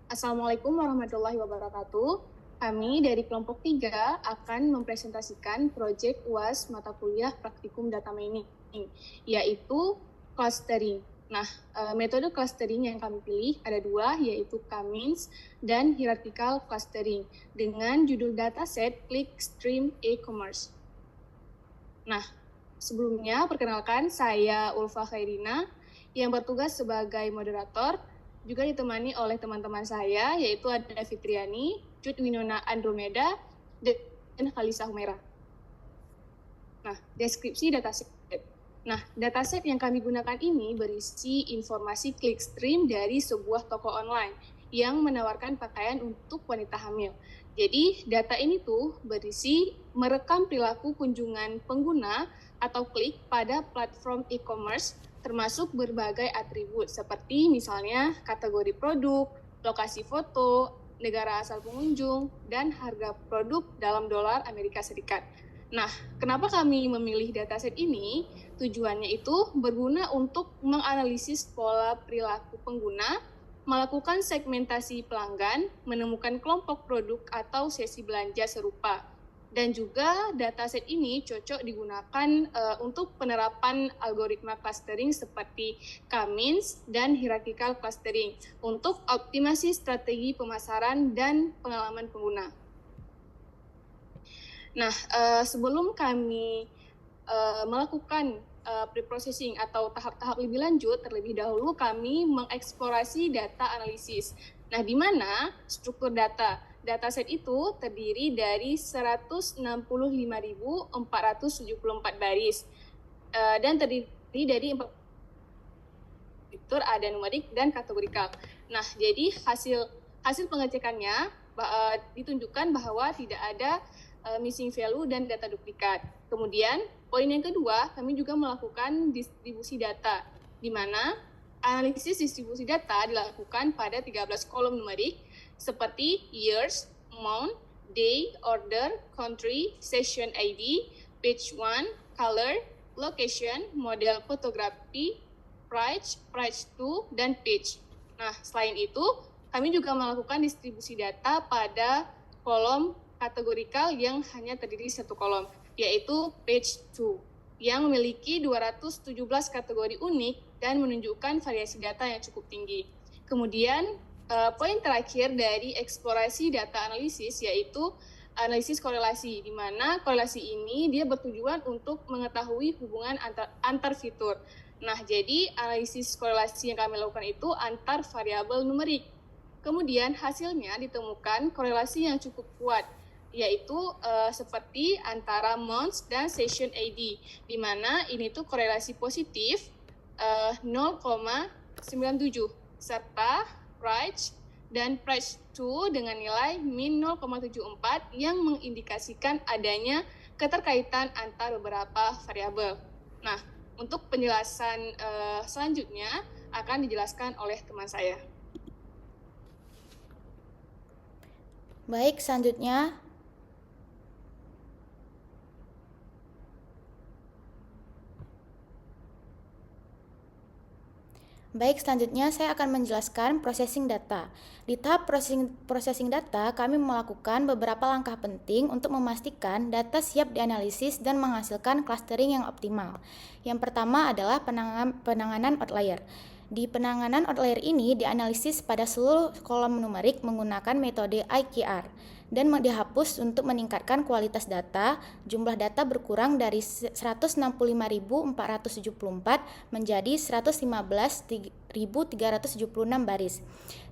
Assalamualaikum warahmatullahi wabarakatuh. Kami dari kelompok 3 akan mempresentasikan proyek UAS mata kuliah praktikum data mining, yaitu clustering. Nah, metode clustering yang kami pilih ada 2, yaitu Cummins dan hierarchical clustering dengan judul dataset Clickstream e-commerce. Nah, sebelumnya perkenalkan saya Ulfa Khairina yang bertugas sebagai moderator, juga ditemani oleh teman-teman saya, yaitu ada Fitriani, Cut Winona Andromeda, dan Khalisa Humera. Nah, deskripsi dataset. Nah, dataset yang kami gunakan ini berisi informasi clickstream dari sebuah toko online yang menawarkan pakaian untuk wanita hamil. Jadi, data ini tuh berisi merekam perilaku kunjungan pengguna atau klik pada platform e-commerce termasuk berbagai atribut seperti misalnya kategori produk, lokasi foto, negara asal pengunjung, dan harga produk dalam dolar Amerika Serikat. Nah, kenapa kami memilih dataset ini? Tujuannya itu berguna untuk menganalisis pola perilaku pengguna, melakukan segmentasi pelanggan, menemukan kelompok produk atau sesi belanja serupa. Dan juga dataset ini cocok digunakan untuk penerapan algoritma clustering seperti Cummins dan hierarchical clustering untuk optimasi strategi pemasaran dan pengalaman pengguna. Nah, sebelum kami melakukan pre-processing atau tahap-tahap lebih lanjut, terlebih dahulu kami mengeksplorasi data analisis. Nah, di mana struktur dataset itu terdiri dari 165.474 baris dan terdiri dari 4 fitur, ada numerik dan kategorikal. Nah, jadi hasil pengecekannya ditunjukkan bahwa tidak ada missing value dan data duplikat. Kemudian, poin yang kedua, kami juga melakukan distribusi data, di mana analisis distribusi data dilakukan pada 13 kolom numerik seperti years, month, day, order, country, session ID, page 1, color, location, model fotografi, price 2, dan page. Nah, selain itu, kami juga melakukan distribusi data pada kolom kategorikal yang hanya terdiri satu kolom, yaitu page 2, yang memiliki 217 kategori unik dan menunjukkan variasi data yang cukup tinggi. Kemudian, poin terakhir dari eksplorasi data analisis yaitu analisis korelasi, di mana korelasi ini dia bertujuan untuk mengetahui hubungan antar fitur. Nah, jadi analisis korelasi yang kami lakukan itu antar variabel numerik. Kemudian hasilnya ditemukan korelasi yang cukup kuat, yaitu seperti antara months dan session ID, di mana ini tuh korelasi positif 0,97 serta price dan price 2 dengan nilai min 0,74 yang mengindikasikan adanya keterkaitan antar beberapa variabel. Nah, untuk penjelasan selanjutnya akan dijelaskan oleh teman saya. Baik, selanjutnya saya akan menjelaskan processing data. Di tahap processing data, kami melakukan beberapa langkah penting untuk memastikan data siap dianalisis dan menghasilkan clustering yang optimal. Yang pertama adalah penanganan outlier. Di penanganan outlier ini dianalisis pada seluruh kolom numerik menggunakan metode IKR dan dihapus untuk meningkatkan kualitas data. Jumlah data berkurang dari 165.474 menjadi 115.376 baris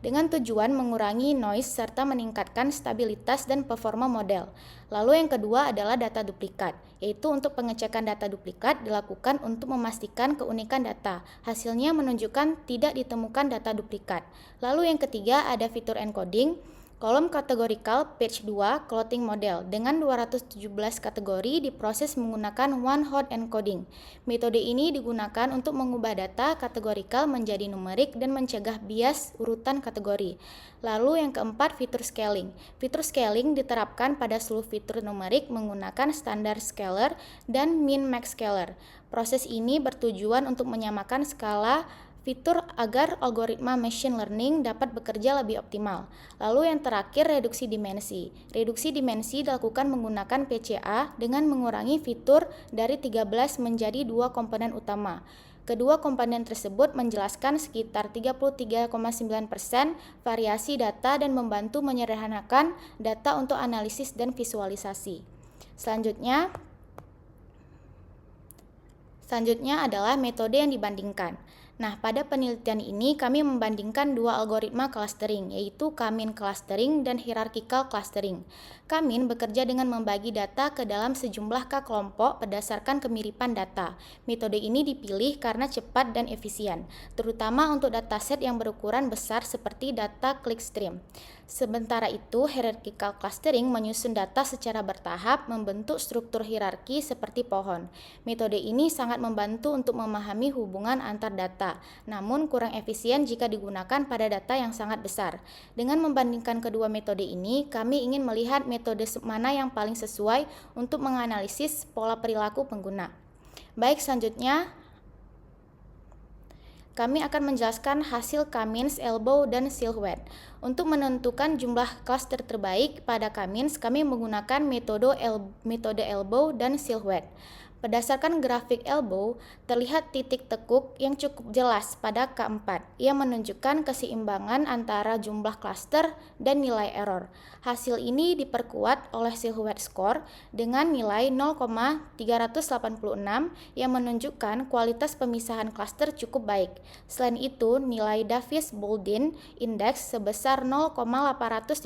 dengan tujuan mengurangi noise serta meningkatkan stabilitas dan performa model. Lalu yang kedua adalah data duplikat, yaitu untuk pengecekan data duplikat dilakukan untuk memastikan keunikan data. Hasilnya menunjukkan tidak ditemukan data duplikat. Lalu yang ketiga ada fitur encoding. Kolom kategorikal page 2 clothing model dengan 217 kategori diproses menggunakan one-hot encoding. Metode ini digunakan untuk mengubah data kategorikal menjadi numerik dan mencegah bias urutan kategori. Lalu yang keempat, fitur scaling. Fitur scaling diterapkan pada seluruh fitur numerik menggunakan standar scaler dan min-max scaler. Proses ini bertujuan untuk menyamakan skala fitur agar algoritma machine learning dapat bekerja lebih optimal. Lalu yang terakhir, reduksi dimensi. Reduksi dimensi dilakukan menggunakan PCA dengan mengurangi fitur dari 13 menjadi 2 komponen utama. Kedua komponen tersebut menjelaskan sekitar 33,9% variasi data dan membantu menyederhanakan data untuk analisis dan visualisasi. Selanjutnya adalah metode yang dibandingkan. Nah, pada penelitian ini kami membandingkan dua algoritma clustering, yaitu K-mean clustering dan hierarchical clustering. K-mean bekerja dengan membagi data ke dalam sejumlah K kelompok berdasarkan kemiripan data. Metode ini dipilih karena cepat dan efisien, terutama untuk dataset yang berukuran besar seperti data clickstream. Sementara itu, hierarchical clustering menyusun data secara bertahap, membentuk struktur hierarki seperti pohon. Metode ini sangat membantu untuk memahami hubungan antar data, namun kurang efisien jika digunakan pada data yang sangat besar. Dengan membandingkan kedua metode ini, kami ingin melihat metode mana yang paling sesuai untuk menganalisis pola perilaku pengguna. Baik, selanjutnya kami akan menjelaskan hasil K-means, elbow, dan silhouette. Untuk menentukan jumlah cluster terbaik pada K-means, kami menggunakan metode elbow dan silhouette. Berdasarkan grafik elbow, terlihat titik tekuk yang cukup jelas pada K4. Ia menunjukkan keseimbangan antara jumlah cluster dan nilai error. Hasil ini diperkuat oleh silhouette score dengan nilai 0,386 yang menunjukkan kualitas pemisahan cluster cukup baik. Selain itu, nilai Davis-Bouldin Index sebesar 0,839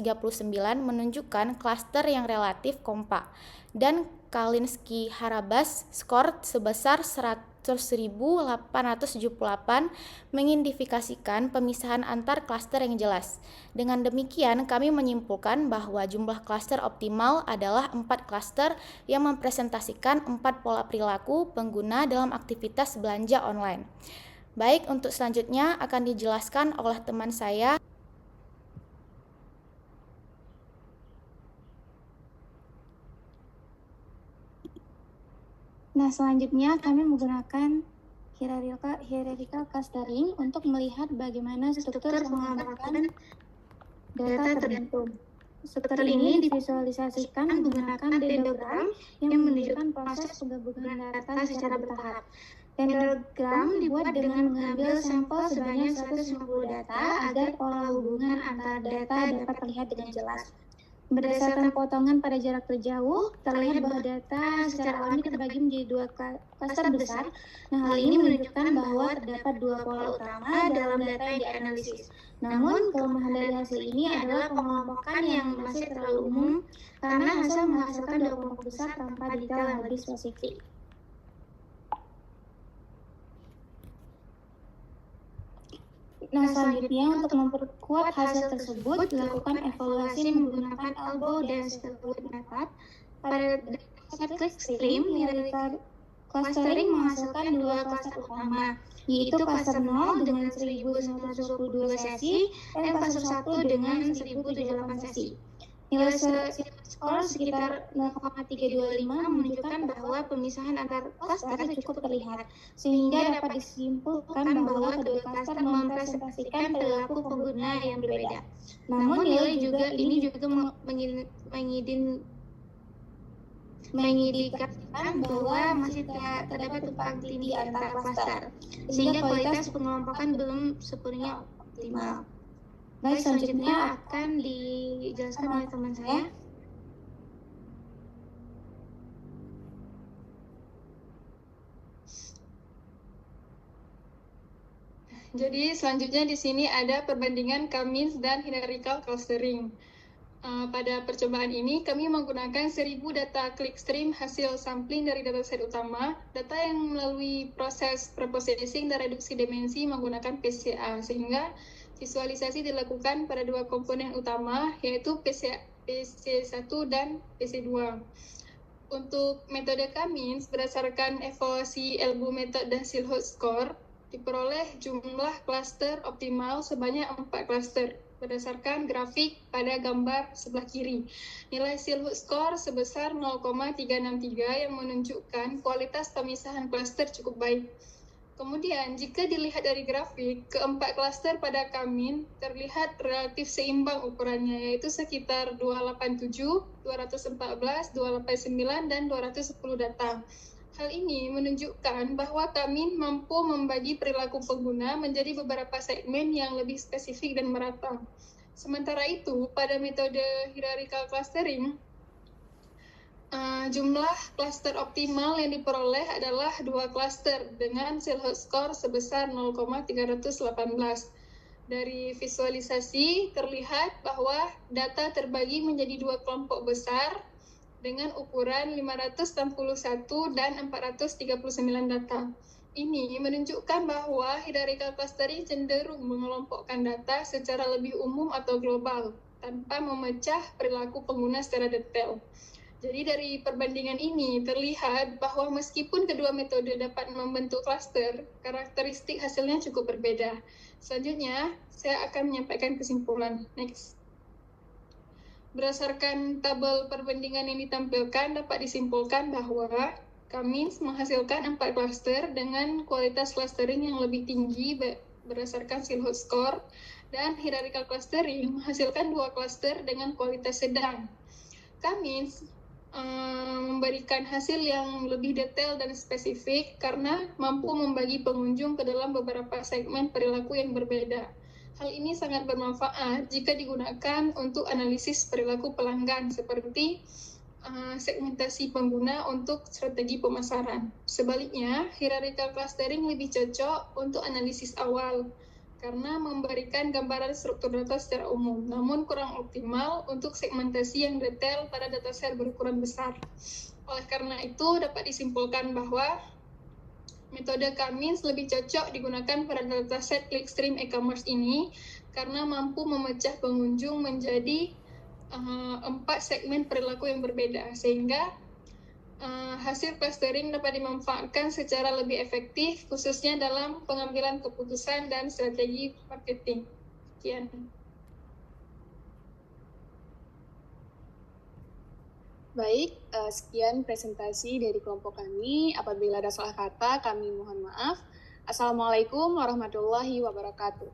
menunjukkan cluster yang relatif kompak. Dan Kalinski-Harabas skor sebesar 100.878 mengindikasikan pemisahan antar klaster yang jelas. Dengan demikian, kami menyimpulkan bahwa jumlah klaster optimal adalah 4 klaster yang mempresentasikan 4 pola perilaku pengguna dalam aktivitas belanja online. Baik, untuk selanjutnya akan dijelaskan oleh teman saya. Nah, selanjutnya kami menggunakan hierarchical clustering untuk melihat bagaimana struktur pengelompokan data terbentuk. Struktur ini divisualisasikan menggunakan dendrogram yang menunjukkan proses penggabungan data secara bertahap. Dendrogram dibuat dengan mengambil sampel sebanyak 150 data agar pola hubungan antara data dapat terlihat dengan jelas. Berdasarkan potongan pada jarak terjauh, terlihat bahwa data secara alami terbagi menjadi 2 klaster besar. Nah, hal ini menunjukkan bahwa terdapat 2 pola utama dalam data yang dianalisis. Namun, kelemahan dari hasil ini adalah pengelompokan yang masih terlalu umum karena hasil menghasilkan 2 kelompok besar tanpa detail yang lebih spesifik. Nah, selanjutnya untuk memperkuat hasil tersebut, dilakukan evaluasi menggunakan elbow dan silhouette method. Pada dataset clickstream, hierarchical clustering menghasilkan 2 cluster utama, yaitu cluster 0 dengan 1.122 sesi dan cluster 1 dengan 1.078 sesi. Nilai skor sekitar 0,325 menunjukkan bahwa pemisahan antar klaster cukup terlihat, sehingga dapat disimpulkan bahwa kedua klaster mempresentasikan perilaku pengguna yang berbeda. Namun nilai ini juga mengindikasikan bahwa masih terdapat tumpang tindih antar klaster, sehingga kualitas pengelompokan belum sepenuhnya optimal. Baik, selanjutnya akan dijelaskan oleh teman saya. Jadi selanjutnya di sini ada perbandingan K-means dan hierarchical clustering. Pada percobaan ini kami menggunakan 1000 data clickstream hasil sampling dari dataset utama, data yang melalui proses preprocessing dan reduksi dimensi menggunakan PCA, sehingga visualisasi dilakukan pada 2 komponen utama, yaitu PC1 dan PC2. Untuk metode K-means berdasarkan evaluasi elbow method dan silhouette score, diperoleh jumlah klaster optimal sebanyak 4 klaster berdasarkan grafik pada gambar sebelah kiri. Nilai silhouette score sebesar 0,363 yang menunjukkan kualitas pemisahan klaster cukup baik. Kemudian, jika dilihat dari grafik, keempat klaster pada Kamin terlihat relatif seimbang ukurannya, yaitu sekitar 287, 214, 289, dan 210 data. Hal ini menunjukkan bahwa Kamin mampu membagi perilaku pengguna menjadi beberapa segmen yang lebih spesifik dan merata. Sementara itu, pada metode hierarchical clustering, jumlah klaster optimal yang diperoleh adalah 2 klaster dengan Silhouette score sebesar 0,318. Dari visualisasi terlihat bahwa data terbagi menjadi 2 kelompok besar dengan ukuran 561 dan 439 data. Ini menunjukkan bahwa hierarchical clustering cenderung mengelompokkan data secara lebih umum atau global tanpa memecah perilaku pengguna secara detail. Jadi dari perbandingan ini terlihat bahwa meskipun kedua metode dapat membentuk klaster, karakteristik hasilnya cukup berbeda. Selanjutnya, saya akan menyampaikan kesimpulan. Next. Berdasarkan tabel perbandingan yang ditampilkan, dapat disimpulkan bahwa Kamin menghasilkan 4 klaster dengan kualitas clustering yang lebih tinggi berdasarkan Silhouette score, dan hierarchical clustering menghasilkan 2 klaster dengan kualitas sedang. Kamin memberikan hasil yang lebih detail dan spesifik karena mampu membagi pengunjung ke dalam beberapa segmen perilaku yang berbeda. Hal ini sangat bermanfaat jika digunakan untuk analisis perilaku pelanggan seperti segmentasi pengguna untuk strategi pemasaran. Sebaliknya, hierarchical clustering lebih cocok untuk analisis awal karena memberikan gambaran struktur data secara umum, namun kurang optimal untuk segmentasi yang detail pada dataset berukuran besar. Oleh karena itu, dapat disimpulkan bahwa metode Kamin lebih cocok digunakan pada dataset clickstream e-commerce ini karena mampu memecah pengunjung menjadi 4 segmen perilaku yang berbeda, sehingga hasil clustering dapat dimanfaatkan secara lebih efektif, khususnya dalam pengambilan keputusan dan strategi marketing. Sekian. Baik, sekian presentasi dari kelompok kami. Apabila ada salah kata, kami mohon maaf. Assalamualaikum warahmatullahi wabarakatuh.